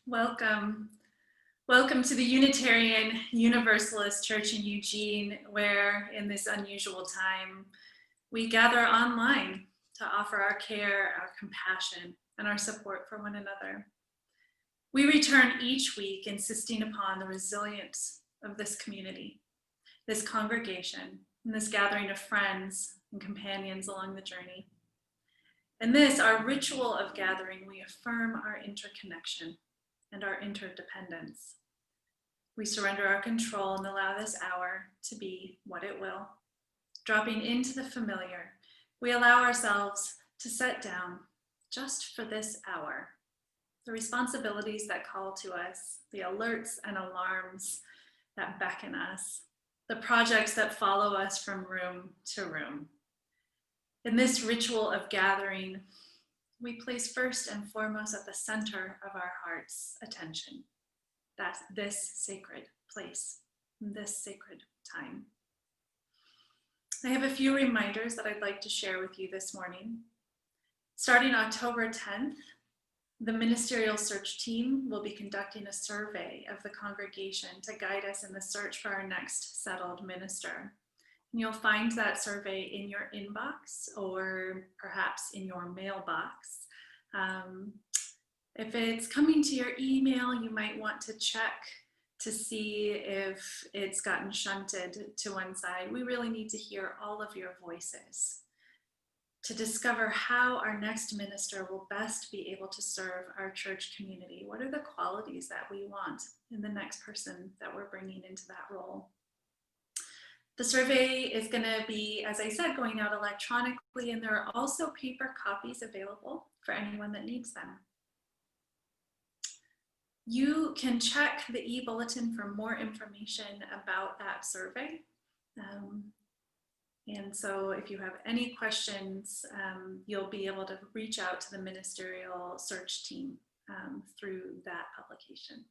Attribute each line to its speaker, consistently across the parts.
Speaker 1: Welcome. Welcome to the Unitarian Universalist Church in Eugene, where in this unusual time, we gather online to offer our care, our compassion, and our support for one another. We return each week insisting upon the resilience of this community, this congregation, and this gathering of friends and companions along the journey. In this, our ritual of gathering, we affirm our interconnection and our interdependence. We surrender our control and allow this hour to be what it will. Dropping into the familiar, we allow ourselves to set down just for this hour the responsibilities that call to us, the alerts and alarms that beckon us, the projects that follow us from room to room. In this ritual of gathering, we place first and foremost at the center of our heart's attention. That's this sacred place, this sacred time. I have a few reminders that I'd like to share with you this morning. Starting October 10th, the ministerial search team will be conducting a survey of the congregation to guide us in the search for our next settled minister. And you'll find that survey in your inbox or perhaps in your mailbox. If it's coming to your email, you might want to check to see if it's gotten shunted to one side. We really need to hear all of your voices to discover how our next minister will best be able to serve our church community. What are the qualities that we want in the next person that we're bringing into that role? The survey is going to be, as I said, going out electronically, and there are also paper copies available for anyone that needs them. You can check the e-bulletin for more information about that survey. And so if you have any questions, you'll be able to reach out to the ministerial search team through that publication.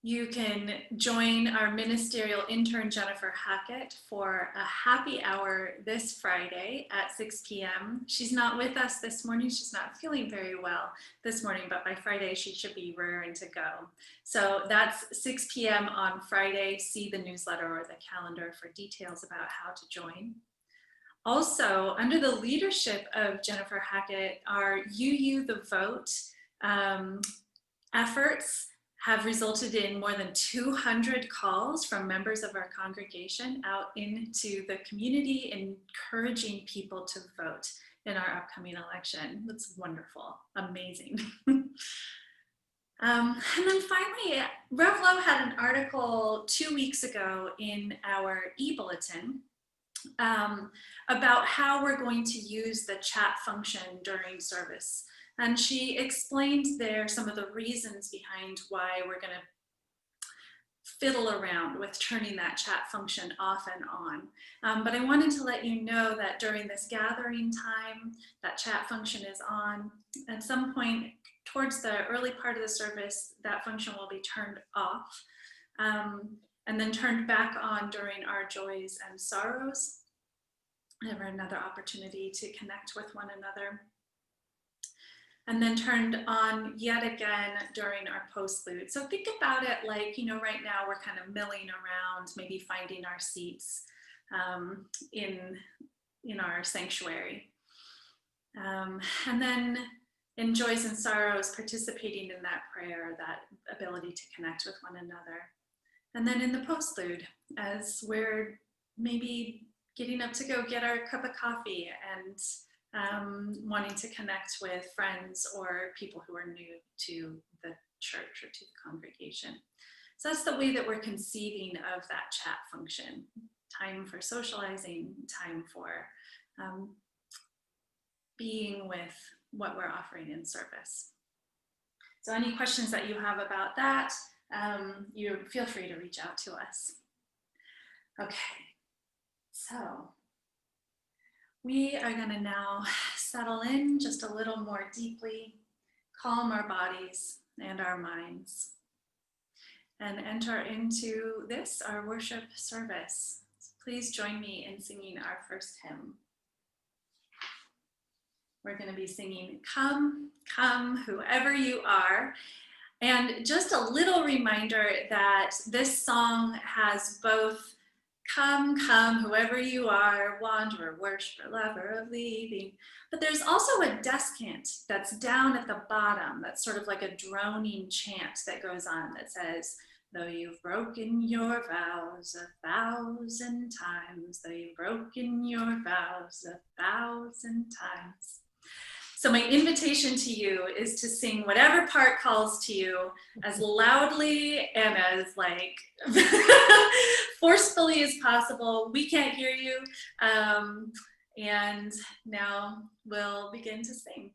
Speaker 1: You can join our ministerial intern, Jennifer Hackett, for a happy hour this Friday at 6 p.m. She's not with us this morning. She's not feeling very well this morning, but by Friday, she should be raring to go. So that's 6 p.m. on Friday. See the newsletter or the calendar for details about how to join. Also, under the leadership of Jennifer Hackett, our UU the Vote efforts have resulted in more than 200 calls from members of our congregation out into the community, encouraging people to vote in our upcoming election. That's wonderful, amazing. And then finally, Rev Lowe had an article 2 weeks ago in our e-bulletin about how we're going to use the chat function during service. And she explained there some of the reasons behind why we're going to fiddle around with turning that chat function off and on. But I wanted to let you know that during this gathering time, that chat function is on. At some point towards the early part of the service, that function will be turned off. and then turned back on during our joys and sorrows. Never another opportunity to connect with one another. And then turned on yet again during our postlude. So think about it like, you know, right now we're kind of milling around, maybe finding our seats in our sanctuary. And then in joys and sorrows, participating in that prayer, that ability to connect with one another. And then in the postlude, as we're maybe getting up to go get our cup of coffee and wanting to connect with friends or people who are new to the church or to the congregation. So that's the way that we're conceiving of that chat function. Time for socializing, time for being with what we're offering in service. So any questions that you have about that, you feel free to reach out to us. Okay, so we are going to now settle in just a little more deeply, calm our bodies and our minds, and enter into this, our worship service. So please join me in singing our first hymn. We're going to be singing Come, Come, Whoever You Are. And just a little reminder that this song has both Come, come, whoever you are, wanderer, worshiper, lover of leaving. But there's also a descant that's down at the bottom, that's sort of like a droning chant that goes on that says, though you've broken your vows 1,000 times, though you've broken your vows 1,000 times. So my invitation to you is to sing whatever part calls to you as loudly and as like forcefully as possible. We can't hear you. And now we'll begin to sing.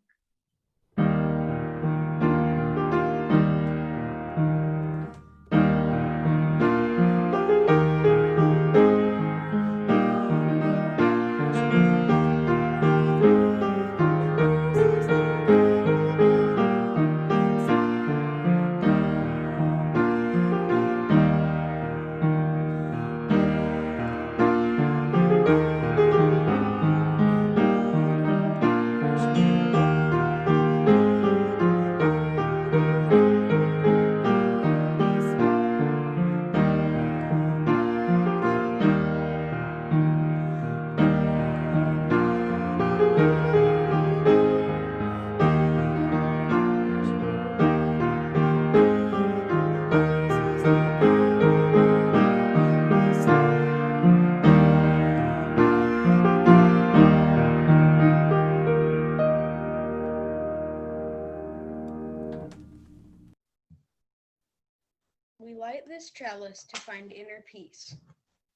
Speaker 2: We light this chalice to find inner peace,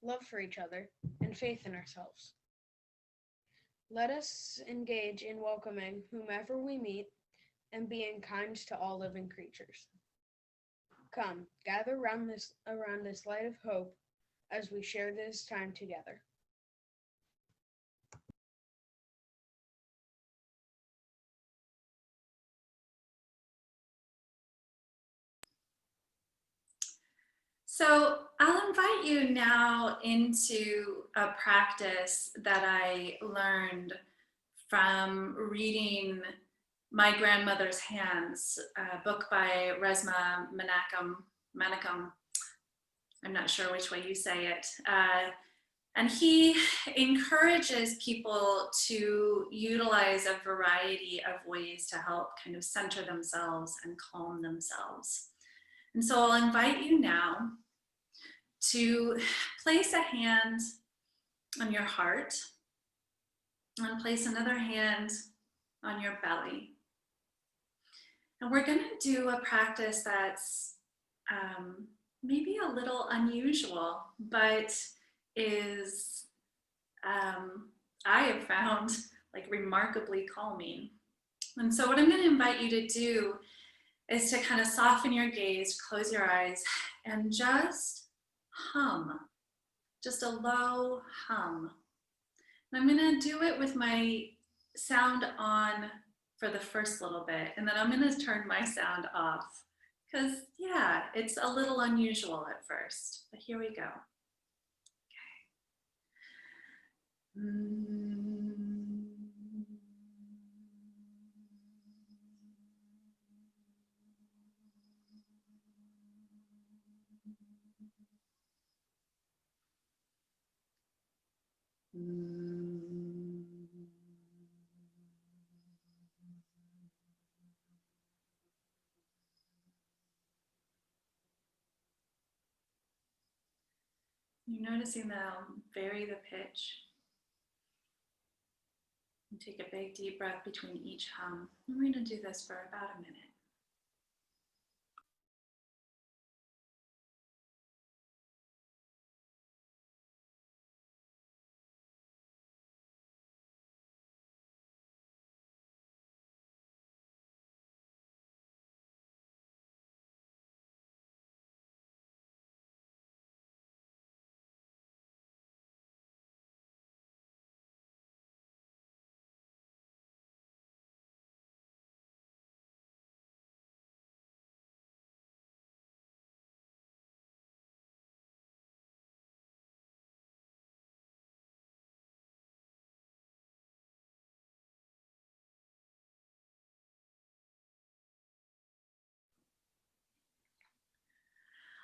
Speaker 2: love for each other, and faith in ourselves. Let us engage in welcoming whomever we meet and being kind to all living creatures. Come, gather around this light of hope as we share this time together.
Speaker 1: So I'll invite you now into a practice that I learned from reading My Grandmother's Hands, a book by Resmaa Menakem. I'm not sure which way you say it. And he encourages people to utilize a variety of ways to help kind of center themselves and calm themselves. And so I'll invite you now to place a hand on your heart and place another hand on your belly. And we're going to do a practice that's maybe a little unusual, but is, I have found, like remarkably calming. And so what I'm going to invite you to do is to kind of soften your gaze, close your eyes, and just hum, just a low hum. And I'm going to do it with my sound on for the first little bit, and then I'm going to turn my sound off Because, yeah, it's a little unusual at first, but here we go. You're noticing that I'll vary the pitch. And take a big deep breath between each hum. And we're going to do this for about a minute.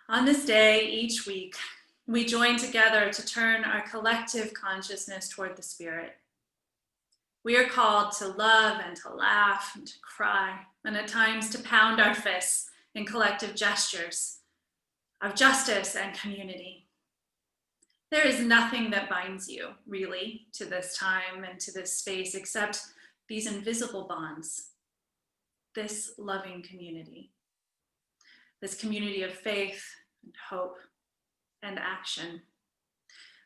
Speaker 1: On this day, each week, we join together to turn our collective consciousness toward the Spirit. We are called to love and to laugh and to cry, and at times to pound our fists in collective gestures of justice and community. There is nothing that binds you, really, to this time and to this space except these invisible bonds, this loving community, this community of faith and hope and action.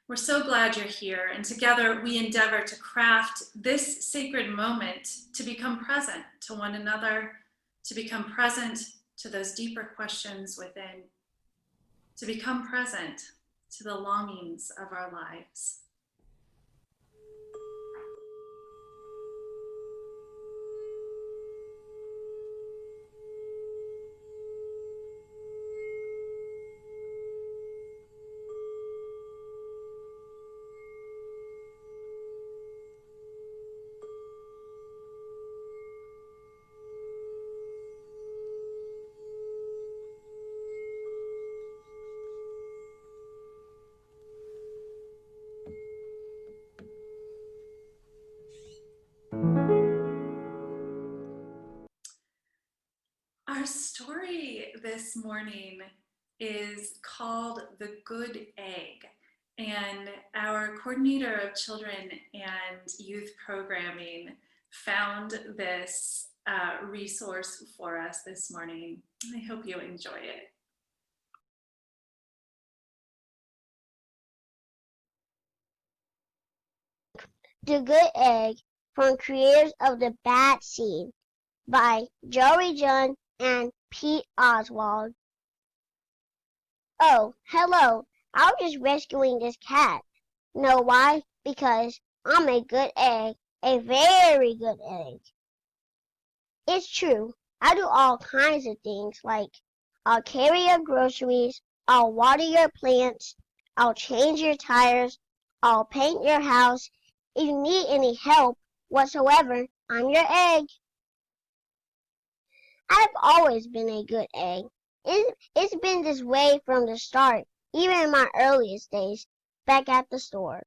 Speaker 1: We're so glad you're here, and together we endeavor to craft this sacred moment to become present to one another, to become present to those deeper questions within, to become present to the longings of our lives. Our story this morning is called The Good Egg, and our coordinator of children and youth programming found this resource for us this morning. I hope you enjoy it.
Speaker 3: The Good Egg, from creators of The Bad Seed, by Joey John and Pete Oswald. Oh, hello. I was just rescuing this cat. Know why? Because I'm a good egg. A very good egg. It's true. I do all kinds of things, like I'll carry your groceries, I'll water your plants, I'll change your tires, I'll paint your house. If you need any help whatsoever, I'm your egg. I've always been a good egg. It's been this way from the start, even in my earliest days, back at the store.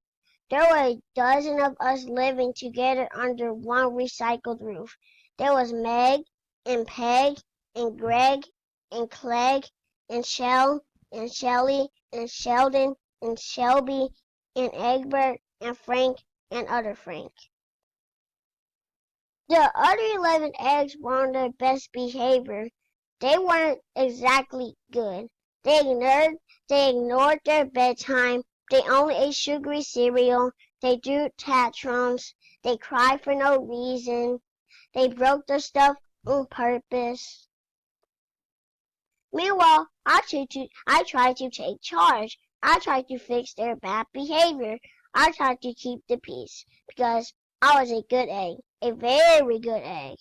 Speaker 3: There were a dozen of us living together under one recycled roof. There was Meg, and Peg, and Greg, and Clegg, and Shell, and Shelly, and Sheldon, and Shelby, and Egbert, and Frank, and other Frank. The other 11 eggs were on their best behavior. They weren't exactly good. They ignored their bedtime. They only ate sugary cereal. They threw tantrums. They cried for no reason. They broke the stuff on purpose. Meanwhile, I tried to take charge. I tried to fix their bad behavior. I tried to keep the peace because I was a good egg, a very good egg.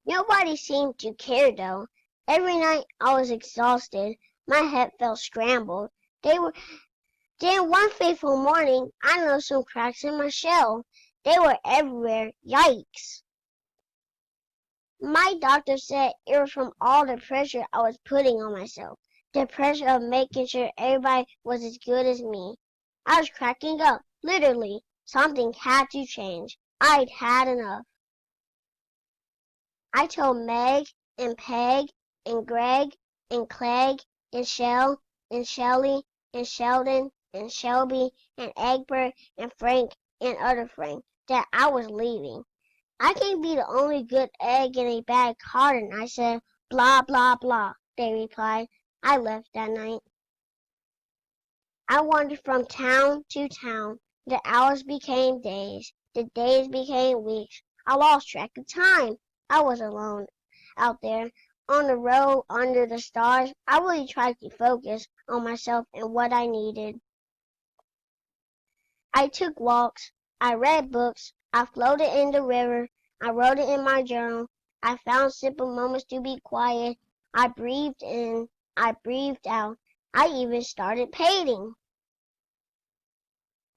Speaker 3: Nobody seemed to care though. Every night I was exhausted. My head felt scrambled. Then one fateful morning, I noticed some cracks in my shell. They were everywhere. Yikes! My doctor said it was from all the pressure I was putting on myself. The pressure of making sure everybody was as good as me. I was cracking up. Literally, something had to change. I'd had enough. I told Meg and Peg and Greg and Clegg and Shell and Shelly and Sheldon and Shelby and Egbert and Frank and other Frank that I was leaving. I can't be the only good egg in a bad carton, I said. Blah, blah, blah, they replied. I left that night. I wandered from town to town. The hours became days. The days became weeks. I lost track of time. I was alone out there on the road under the stars. I really tried to focus on myself and what I needed. I took walks. I read books. I floated in the river. I wrote it in my journal. I found simple moments to be quiet. I breathed in. I breathed out. I even started painting.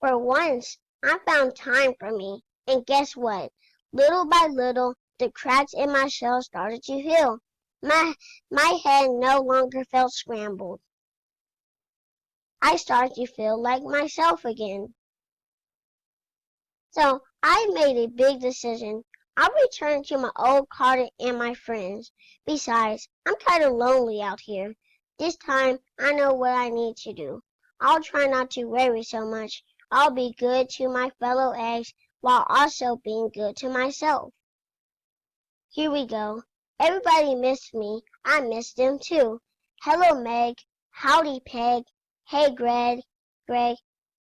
Speaker 3: For once, I found time for me. And guess what? Little by little, the cracks in my shell started to heal. My head no longer felt scrambled. I started to feel like myself again. So I made a big decision. I'll return to my old cottage and my friends. Besides, I'm kind of lonely out here. This time, I know what I need to do. I'll try not to worry so much. I'll be good to my fellow eggs while also being good to myself. Here we go. Everybody missed me. I missed them too. Hello, Meg. Howdy, Peg. Hey, Greg.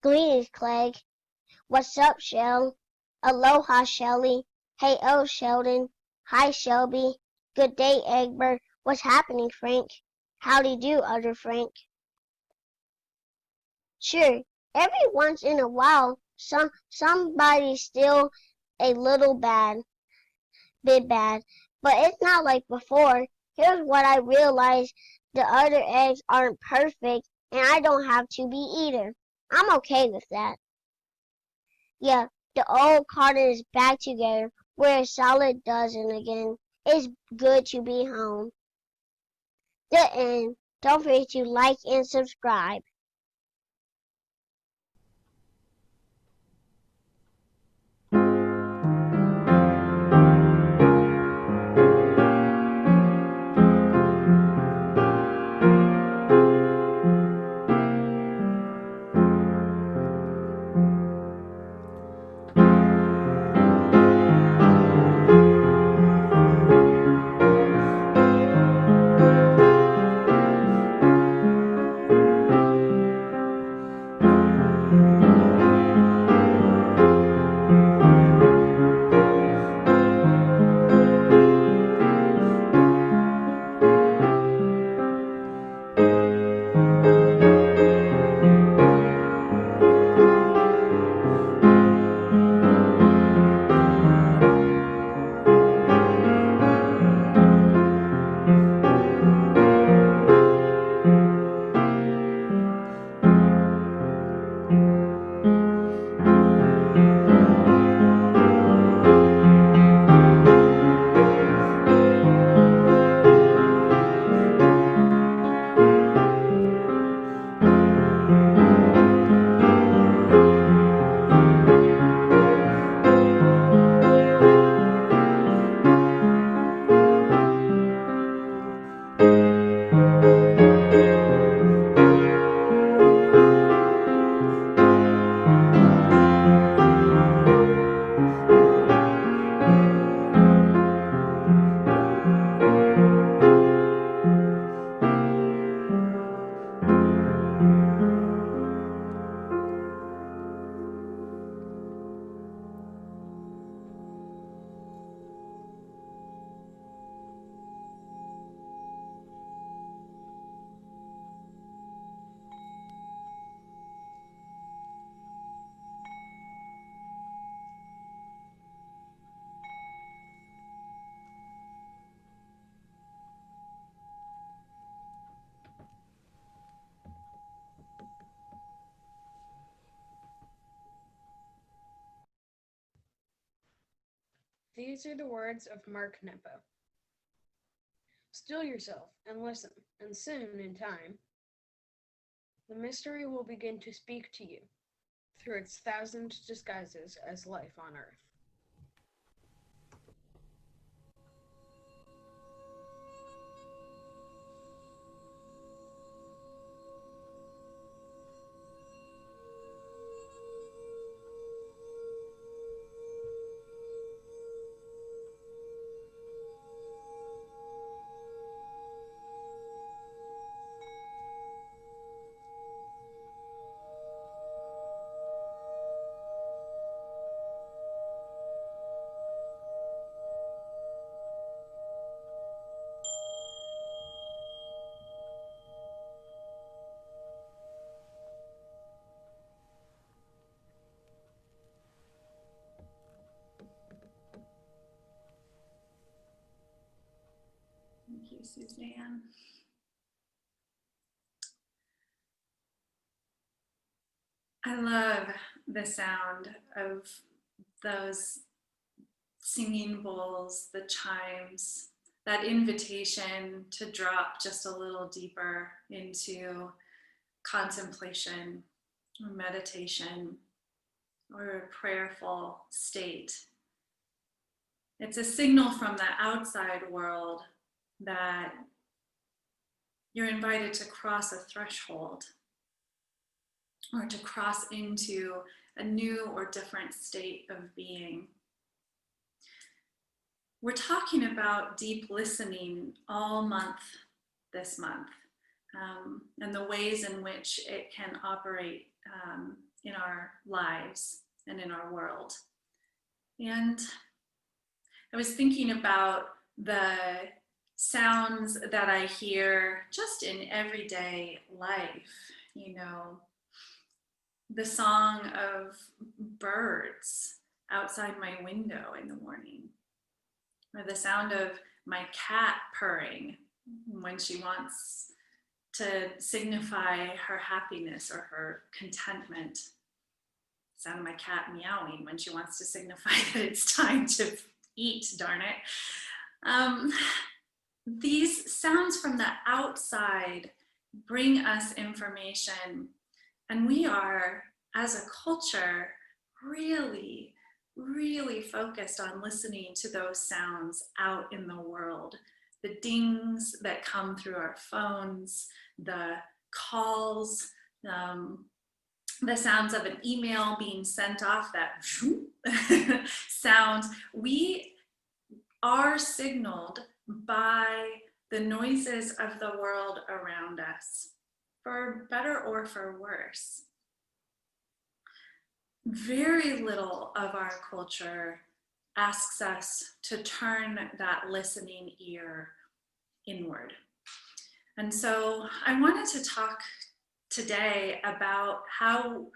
Speaker 3: Greetings, Clegg. What's up, Shell? Aloha, Shelly. Hey, oh, Sheldon. Hi, Shelby. Good day, Egbert. What's happening, Frank? Howdy do, other Frank. Sure, every once in a while, somebody's still a little bit bad, but it's not like before. Here's what I realized. The other eggs aren't perfect, and I don't have to be either. I'm okay with that. Yeah, the old carton is back together. We're a solid dozen again. It's good to be home. The end. Don't forget to like and subscribe.
Speaker 2: These are the words of Mark Nepo. Still yourself and listen, and soon, in time, the mystery will begin to speak to you through its thousand disguises as life on Earth.
Speaker 1: Thank you, Suzanne. I love the sound of those singing bowls, the chimes, that invitation to drop just a little deeper into contemplation or meditation or a prayerful state. It's a signal from the outside world that you're invited to cross a threshold or to cross into a new or different state of being. We're talking about deep listening all month this month, and the ways in which it can operate in our lives and in our world. And I was thinking about the sounds that I hear just in everyday life, you know, the song of birds outside my window in the morning, or the sound of my cat purring when she wants to signify her happiness or her contentment. The sound of my cat meowing when she wants to signify that it's time to eat, darn it. These sounds from the outside bring us information, and we are, as a culture, really focused on listening to those sounds out in the world. The dings that come through our phones, the calls, the sounds of an email being sent off, that sound. We are signaled by the noises of the world around us, for better or for worse. Very little of our culture asks us to turn that listening ear inward. And so I wanted to talk today about how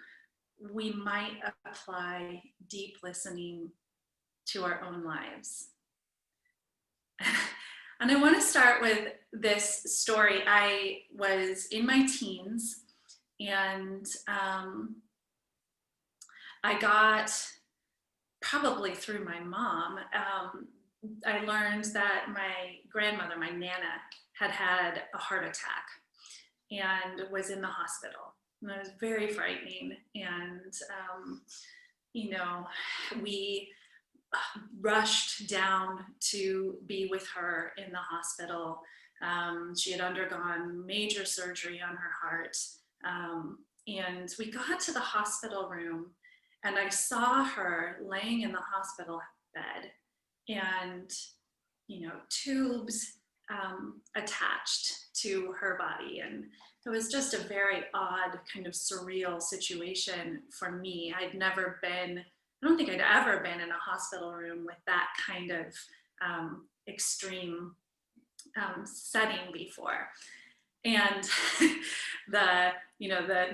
Speaker 1: we might apply deep listening to our own lives. And I want to start with this story. I was in my teens, and I got, probably through my mom, I learned that my grandmother, my Nana, had had a heart attack and was in the hospital. And it was very frightening. And, you know, we rushed down to be with her in the hospital. She had undergone major surgery on her heart. And we got to the hospital room, and I saw her laying in the hospital bed, and, you know, tubes attached to her body. And it was just a very odd, kind of surreal situation for me. I don't think I'd ever been in a hospital room with that kind of extreme setting before. And the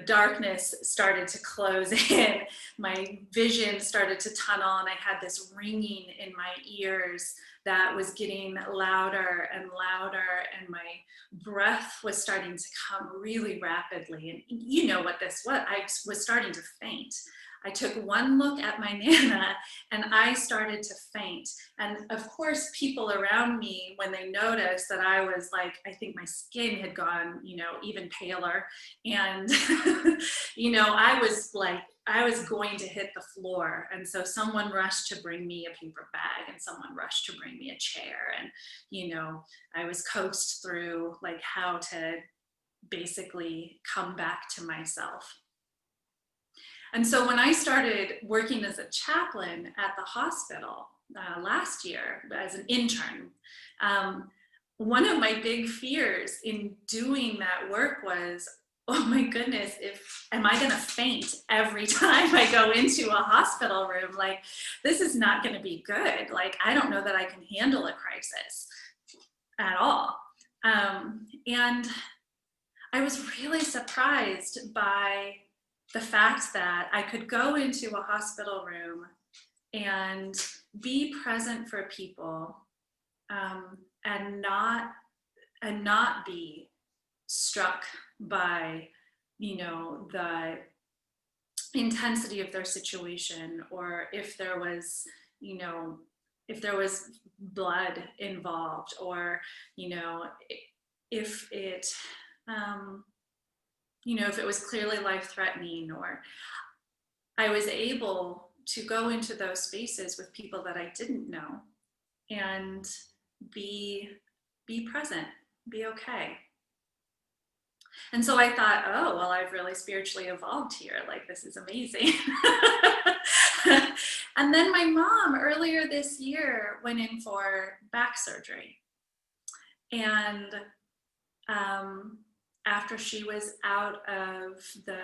Speaker 1: darkness started to close in. My vision started to tunnel, and I had this ringing in my ears that was getting louder and louder, and my breath was starting to come really rapidly. And you know what this was. I was starting to faint. I took one look at my Nana and I started to faint. And of course, people around me, when they noticed that I was like, I think my skin had gone, you know, even paler. And, you know, I was going to hit the floor. And so someone rushed to bring me a paper bag, and someone rushed to bring me a chair. And, you know, I was coached through like how to basically come back to myself. And so when I started working as a chaplain at the hospital last year as an intern, one of my big fears in doing that work was, oh my goodness, am I gonna faint every time I go into a hospital room? Like, this is not gonna be good. Like, I don't know that I can handle a crisis at all. And I was really surprised by the fact that I could go into a hospital room and be present for people and not be struck by, you know, the intensity of their situation, or if there was, you know, if there was blood involved, or, you know, if it you know, if it was clearly life-threatening. Or I was able to go into those spaces with people that I didn't know and be present, be okay. And so I thought, oh, well, I've really spiritually evolved here. Like, this is amazing. And then my mom earlier this year went in for back surgery. And after she was out of the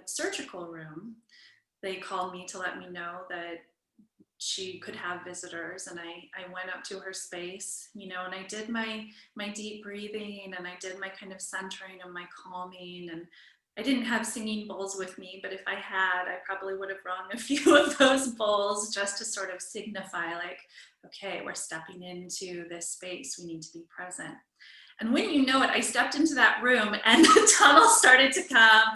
Speaker 1: surgical room, they called me to let me know that she could have visitors. And I went up to her space, you know, and I did my deep breathing, and I did my kind of centering and my calming. And I didn't have singing bowls with me, but if I had, I probably would have rung a few of those bowls just to sort of signify, like, okay, we're stepping into this space, we need to be present. And when you know it, I stepped into that room and the tunnel started to come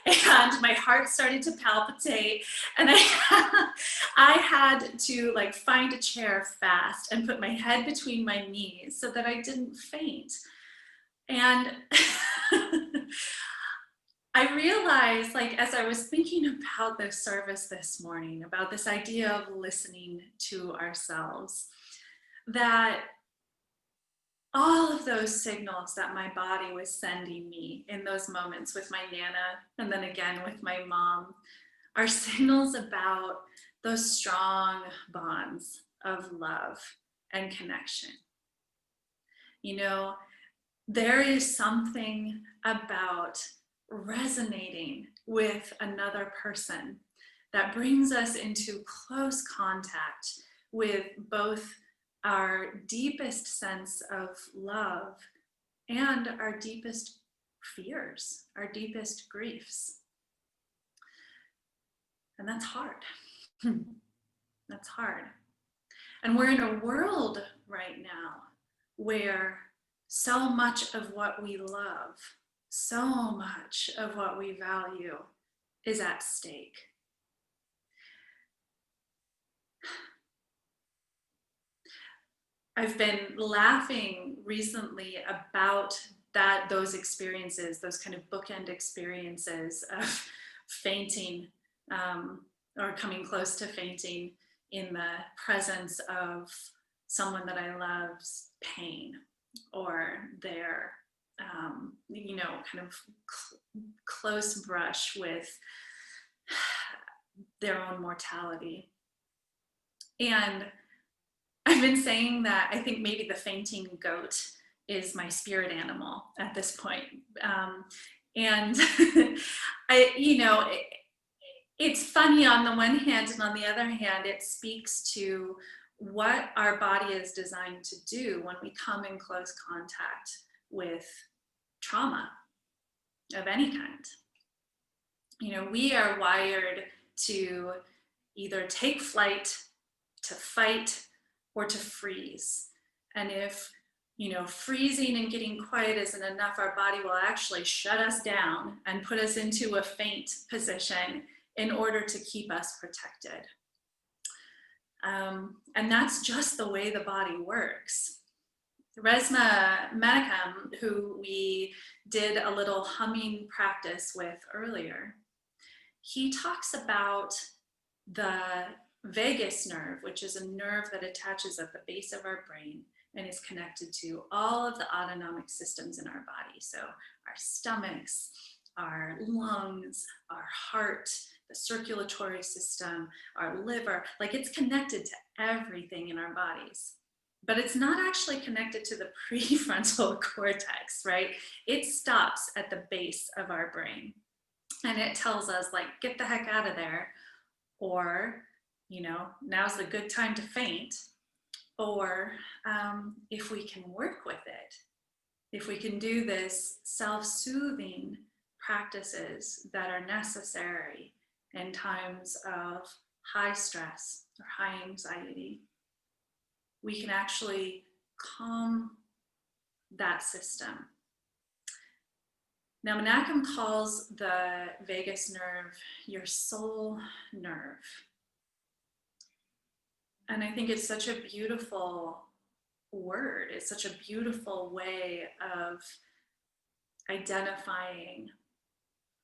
Speaker 1: and my heart started to palpitate. And I had to like find a chair fast and put my head between my knees so that I didn't faint. And I realized, like, as I was thinking about this service this morning, about this idea of listening to ourselves, that all of those signals that my body was sending me in those moments with my Nana, and then again with my mom, are signals about those strong bonds of love and connection. You know, there is something about resonating with another person that brings us into close contact with both our deepest sense of love and our deepest fears, our deepest griefs. And that's hard. That's hard. And we're in a world right now where so much of what we love, so much of what we value is at stake. I've been laughing recently about those experiences, those kind of bookend experiences of fainting or coming close to fainting in the presence of someone that I love's pain, or their, you know, kind of close brush with their own mortality. And I've been saying that I think maybe the fainting goat is my spirit animal at this point. And you know, it's funny on the one hand, and on the other hand, it speaks to what our body is designed to do when we come in close contact with trauma of any kind. You know, we are wired to either take flight, to fight, or to freeze. And if, freezing and getting quiet isn't enough, our body will actually shut us down and put us into a faint position in order to keep us protected. And that's just the way the body works. Resmaa Menakem, who we did a little humming practice with earlier, he talks about the vagus nerve, which is a nerve that attaches at the base of our brain and is connected to all of the autonomic systems in our body. So our stomachs, our lungs, our heart, the circulatory system, our liver, like it's connected to everything in our bodies. But it's not actually connected to the prefrontal cortex, right? It stops at the base of our brain. And it tells us, like, get the heck out of there. Or, now's a good time to faint. Or if we can work with it, if we can do this self-soothing practices that are necessary in times of high stress or high anxiety, we can actually calm that system. Now, Menakem calls the vagus nerve your soul nerve. And I think it's such a beautiful word. It's such a beautiful way of identifying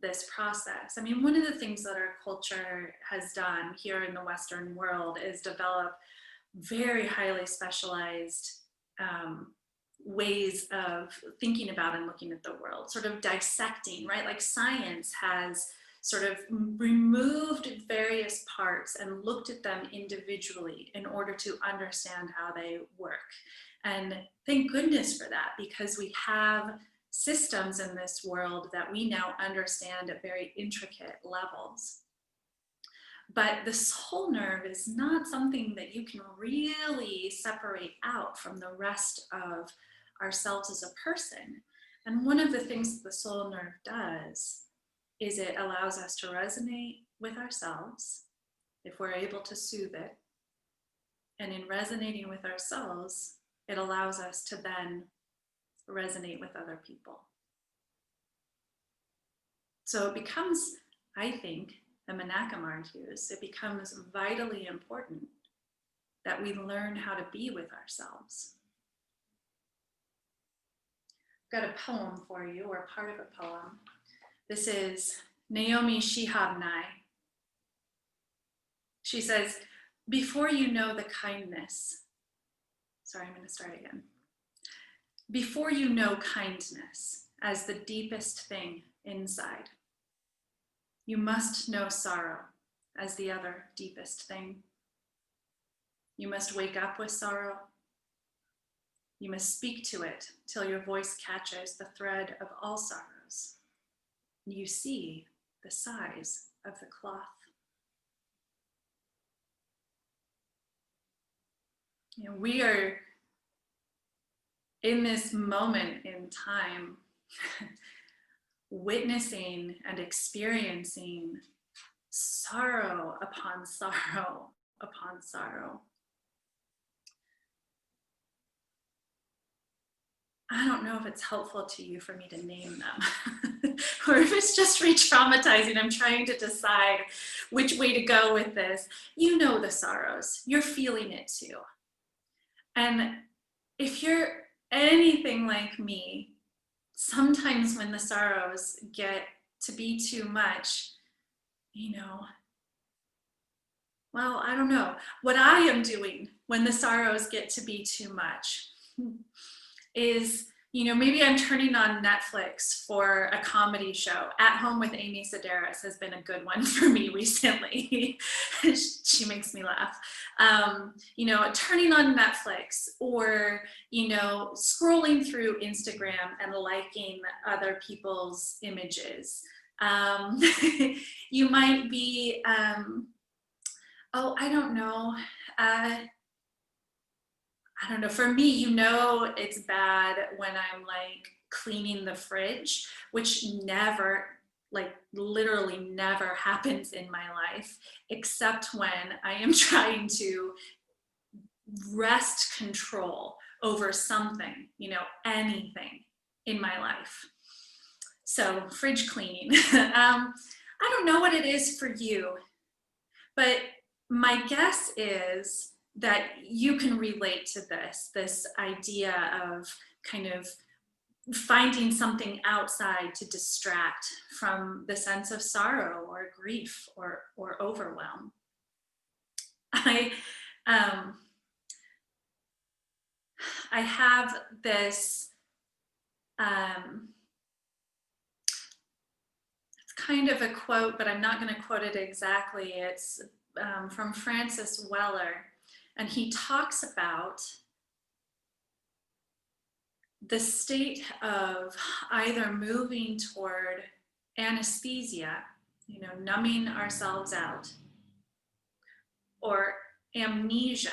Speaker 1: this process. I mean, one of the things that our culture has done here in the Western world is develop very highly specialized ways of thinking about and looking at the world, sort of dissecting, right? Like science has sort of removed various parts and looked at them individually in order to understand how they work. And thank goodness for that, because we have systems in this world that we now understand at very intricate levels. But the soul nerve is not something that you can really separate out from the rest of ourselves as a person. And one of the things that the soul nerve does is it allows us to resonate with ourselves if we're able to soothe it. And in resonating with ourselves, it allows us to then resonate with other people. So it becomes, I think, the Menakem argues, it becomes vitally important that we learn how to be with ourselves. I've got a poem for you, or part of a poem. This is Naomi Shihab Nye. She says, before you know the kindness, sorry, I'm going to start again. Before you know kindness as the deepest thing inside, you must know sorrow as the other deepest thing. You must wake up with sorrow. You must speak to it till your voice catches the thread of all sorrows. You see the size of the cloth. We are in this moment in time witnessing and experiencing sorrow upon sorrow upon sorrow. I don't know if it's helpful to you for me to name them or if it's just re-traumatizing. I'm trying to decide which way to go with this. You know the sorrows, you're feeling it too. And if you're anything like me, sometimes when the sorrows get to be too much, well, I don't know. What I am doing when the sorrows get to be too much is, maybe I'm turning on Netflix for a comedy show. At Home with Amy Sedaris has been a good one for me recently. She makes me laugh. Turning on Netflix or, scrolling through Instagram and liking other people's images. You might be, I don't know. I don't know, for me, it's bad when I'm like cleaning the fridge, which never, literally never happens in my life, except when I am trying to wrest control over something, anything in my life. So fridge cleaning. I don't know what it is for you, but my guess is that you can relate to this idea of kind of finding something outside to distract from the sense of sorrow or grief or overwhelm. I have this, it's kind of a quote, but I'm not going to quote it exactly. It's from Francis Weller, and he talks about the state of either moving toward anesthesia, numbing ourselves out, or amnesia,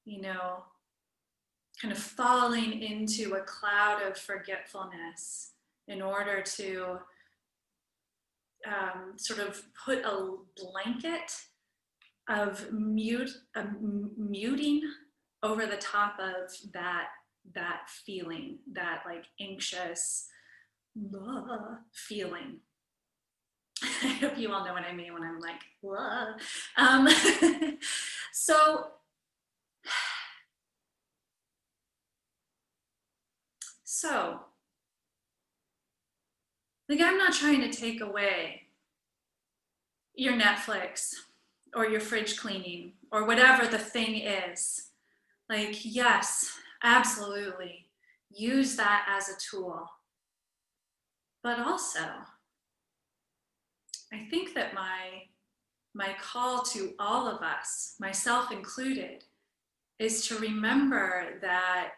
Speaker 1: kind of falling into a cloud of forgetfulness in order to sort of put a blanket of muting over the top of that feeling, that like anxious feeling. I hope you all know what I mean when I'm like, so like, I'm not trying to take away your Netflix or your fridge cleaning or whatever the thing is. Like, yes, absolutely, use that as a tool. But also, I think that my call to all of us, myself included, is to remember that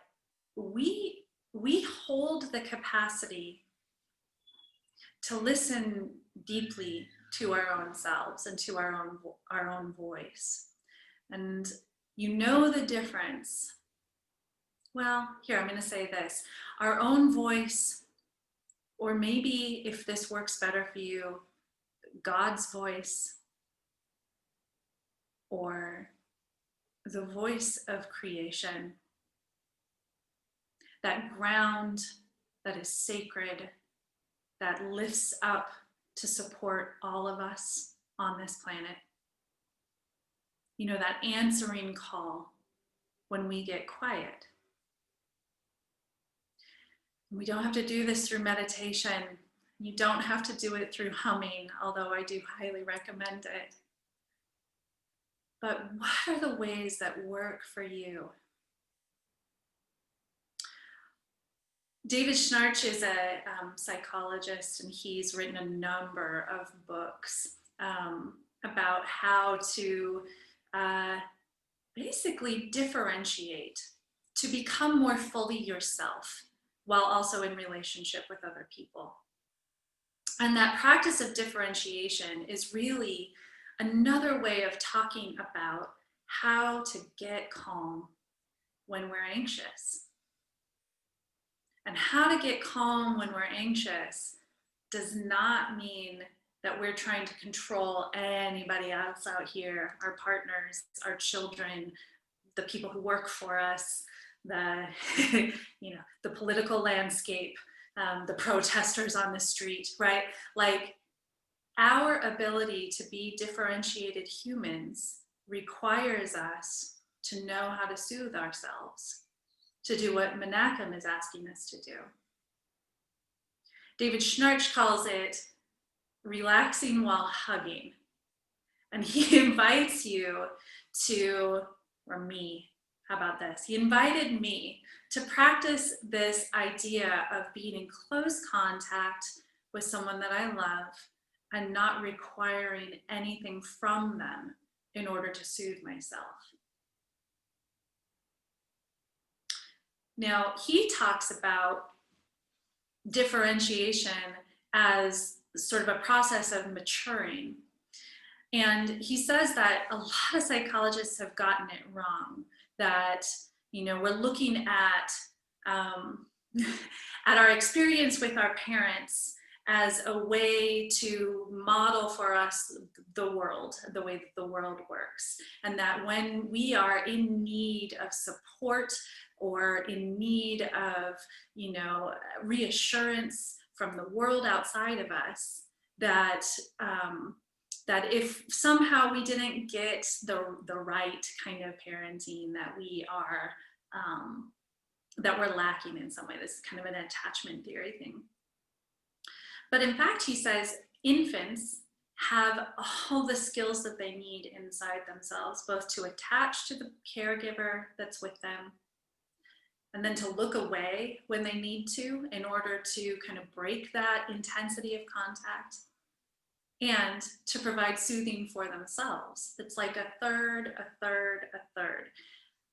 Speaker 1: we hold the capacity to listen deeply to our own selves and to our own voice. And the difference. Well, here, I'm going to say this. Our own voice, or maybe if this works better for you, God's voice, or the voice of creation, that ground that is sacred, that lifts up to support all of us on this planet. That answering call when we get quiet. We don't have to do this through meditation. You don't have to do it through humming, although I do highly recommend it. But what are the ways that work for you? David Schnarch is a psychologist, and he's written a number of books about how to basically differentiate, to become more fully yourself while also in relationship with other people. And that practice of differentiation is really another way of talking about how to get calm when we're anxious. And how to get calm when we're anxious does not mean that we're trying to control anybody else out here, our partners, our children, the people who work for us, the political landscape, the protesters on the street, right? Like, our ability to be differentiated humans requires us to know how to soothe ourselves, to do what Menachem is asking us to do. David Schnarch calls it relaxing while hugging. And he invites you to, or me, how about this? He invited me to practice this idea of being in close contact with someone that I love and not requiring anything from them in order to soothe myself. Now, he talks about differentiation as sort of a process of maturing. And he says that a lot of psychologists have gotten it wrong, that, we're looking at our experience with our parents as a way to model for us the world, the way that the world works. And that when we are in need of support, or in need of, reassurance from the world outside of us, that that if somehow we didn't get the right kind of parenting, that we are that we're lacking in some way. This is kind of an attachment theory thing. But in fact, he says infants have all the skills that they need inside themselves, both to attach to the caregiver that's with them, and then to look away when they need to in order to kind of break that intensity of contact, and to provide soothing for themselves. It's like a third, a third, a third.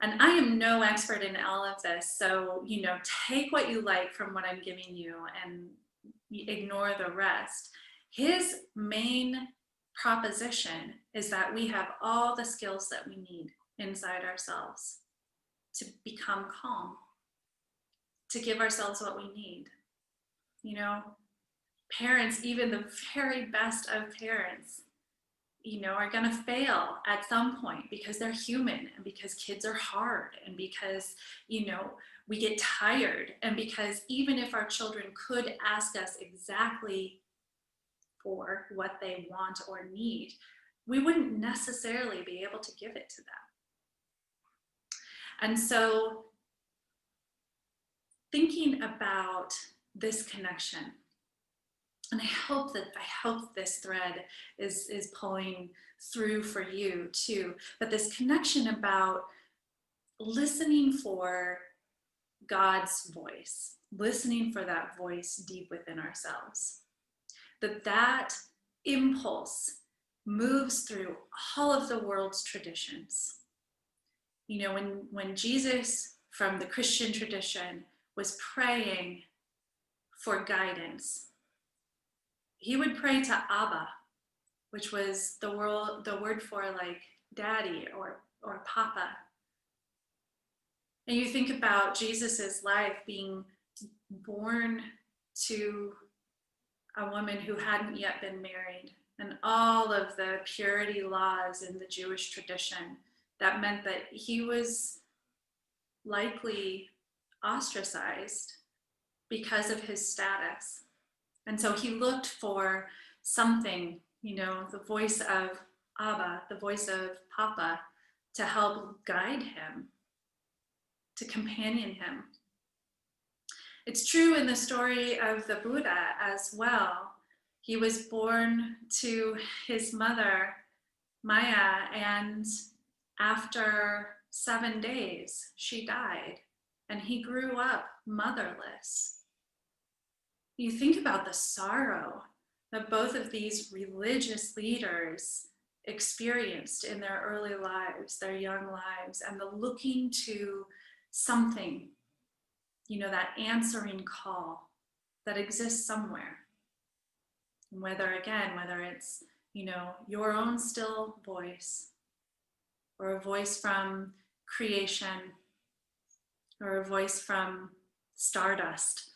Speaker 1: And I am no expert in all of this, so, take what you like from what I'm giving you and ignore the rest. His main proposition is that we have all the skills that we need inside ourselves to become calm, to give ourselves what we need. Parents, even the very best of parents, are going to fail at some point, because they're human, and because kids are hard, and because, we get tired, and because even if our children could ask us exactly for what they want or need, we wouldn't necessarily be able to give it to them. And so thinking about this connection, and I hope this thread is pulling through for you too, but this connection about listening for God's voice, listening for that voice deep within ourselves, that impulse moves through all of the world's traditions. When Jesus from the Christian tradition was praying for guidance, he would pray to Abba, which was the word for like daddy or papa. And you think about Jesus's life being born to a woman who hadn't yet been married, and all of the purity laws in the Jewish tradition that meant that he was likely ostracized because of his status. And so he looked for something, the voice of Abba, the voice of Papa, to help guide him, to companion him. It's true in the story of the Buddha as well. He was born to his mother, Maya, and after 7 days, she died, and he grew up motherless. You think about the sorrow that both of these religious leaders experienced in their early lives, their young lives, and the looking to something, that answering call that exists somewhere. And whether it's, your own still voice, or a voice from creation, or a voice from stardust,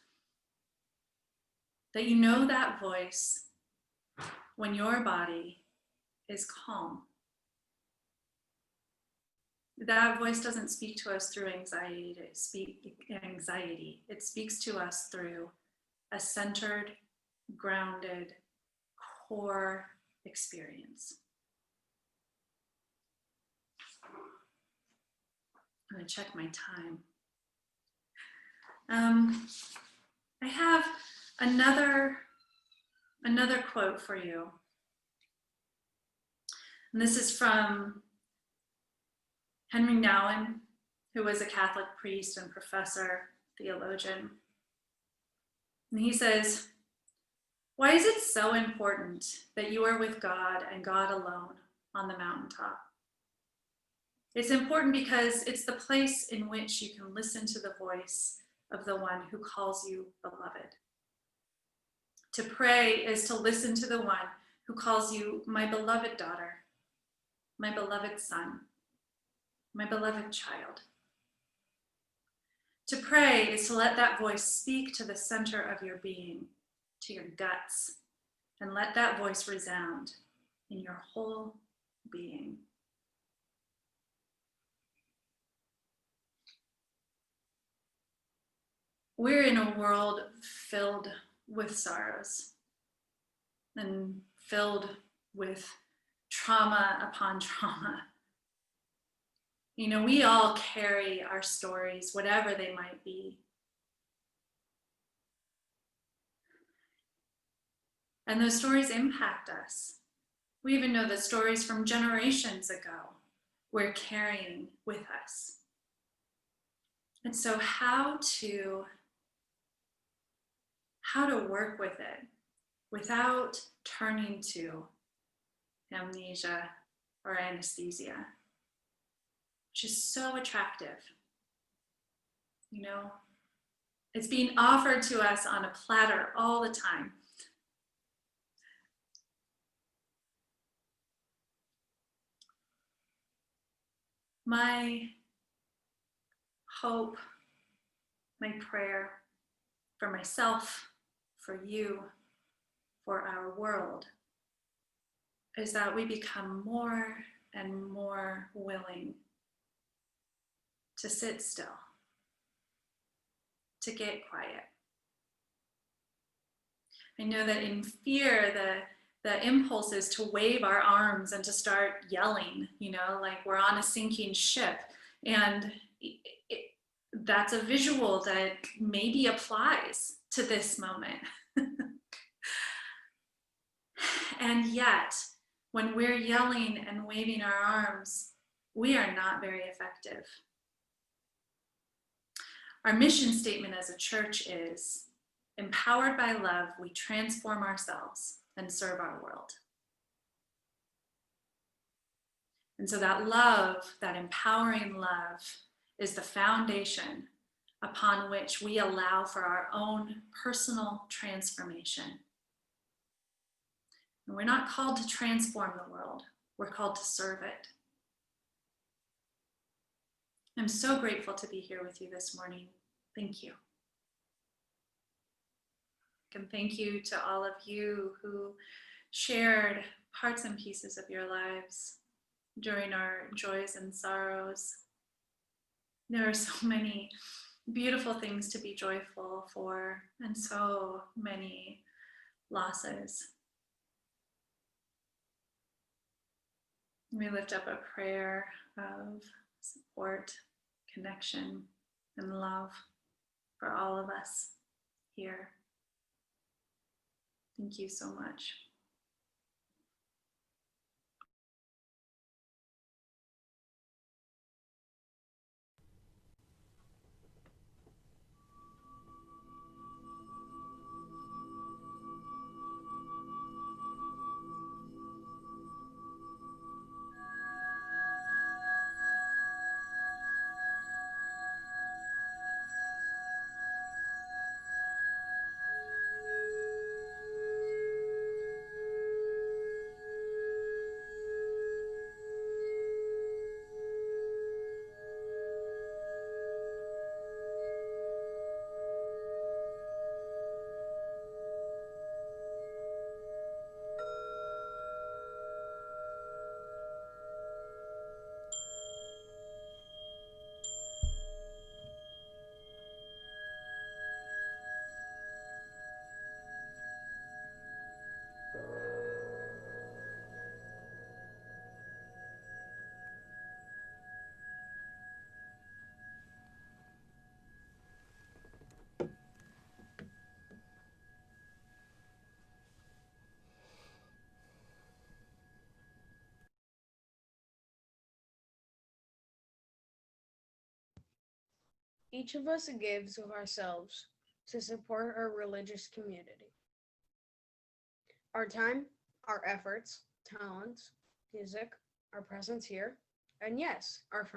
Speaker 1: that that voice when your body is calm. That voice doesn't speak to us through anxiety. It speaks to us through a centered, grounded, core experience. I'm going to check my time. I have another quote for you. And this is from Henry Nouwen, who was a Catholic priest and professor, theologian. And he says, "Why is it so important that you are with God and God alone on the mountaintop? It's important because it's the place in which you can listen to the voice of the one who calls you beloved. To pray is to listen to the one who calls you my beloved daughter, my beloved son, my beloved child. To pray is to let that voice speak to the center of your being, to your guts, and let that voice resound in your whole being." we're in a world filled with sorrows and filled with trauma upon trauma. You know, we all carry our stories, whatever they might be. And those stories impact us. We even know that stories from generations ago we're carrying with us. And so how to work with it without turning to amnesia or anesthesia, which is so attractive. You know, it's being offered to us on a platter all the time. My hope, my prayer for myself, for you, for our world, is that we become more and more willing to sit still, to get quiet. I know that in fear, the impulse is to wave our arms and to start yelling, you know, like we're on a sinking ship. And that's a visual that maybe applies to this moment. And yet, when we're yelling and waving our arms, we are not very effective. Our mission statement as a church is, empowered by love, we transform ourselves and serve our world. And so that love, that empowering love, is the foundation upon which we allow for our own personal transformation. And we're not called to transform the world, we're called to serve it. I'm so grateful to be here with you this morning. Thank you. And thank you to all of you who shared parts and pieces of your lives during our joys and sorrows. There are so many beautiful things to be joyful for, and so many losses. We lift up a prayer of support, connection, and love for all of us here. Thank you so much.
Speaker 2: Each of us gives of ourselves to support our religious community. Our time, our efforts, talents, music, our presence here, and yes, our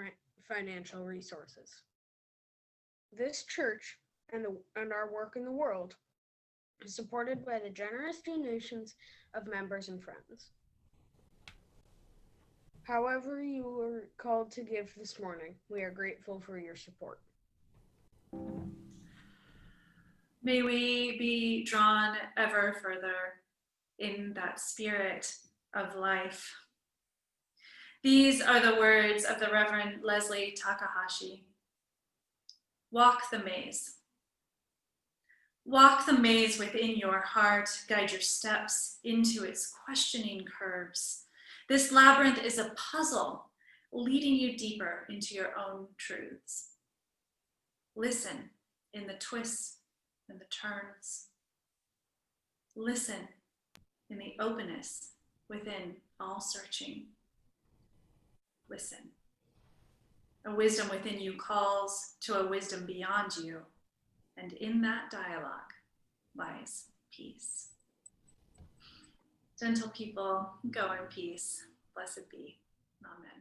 Speaker 2: financial resources. This church and our work in the world is supported by the generous donations of members and friends. However you were called to give this morning, we are grateful for your support.
Speaker 1: May we be drawn ever further in that spirit of life. These are the words of the Reverend Leslie Takahashi. Walk the maze. Walk the maze within your heart, guide your steps into its questioning curves. This labyrinth is a puzzle leading you deeper into your own truths. Listen in the twists and the turns. Listen in the openness within all searching. Listen. A wisdom within you calls to a wisdom beyond you, and in that dialogue lies peace. Gentle people, go in peace. Blessed be. Amen.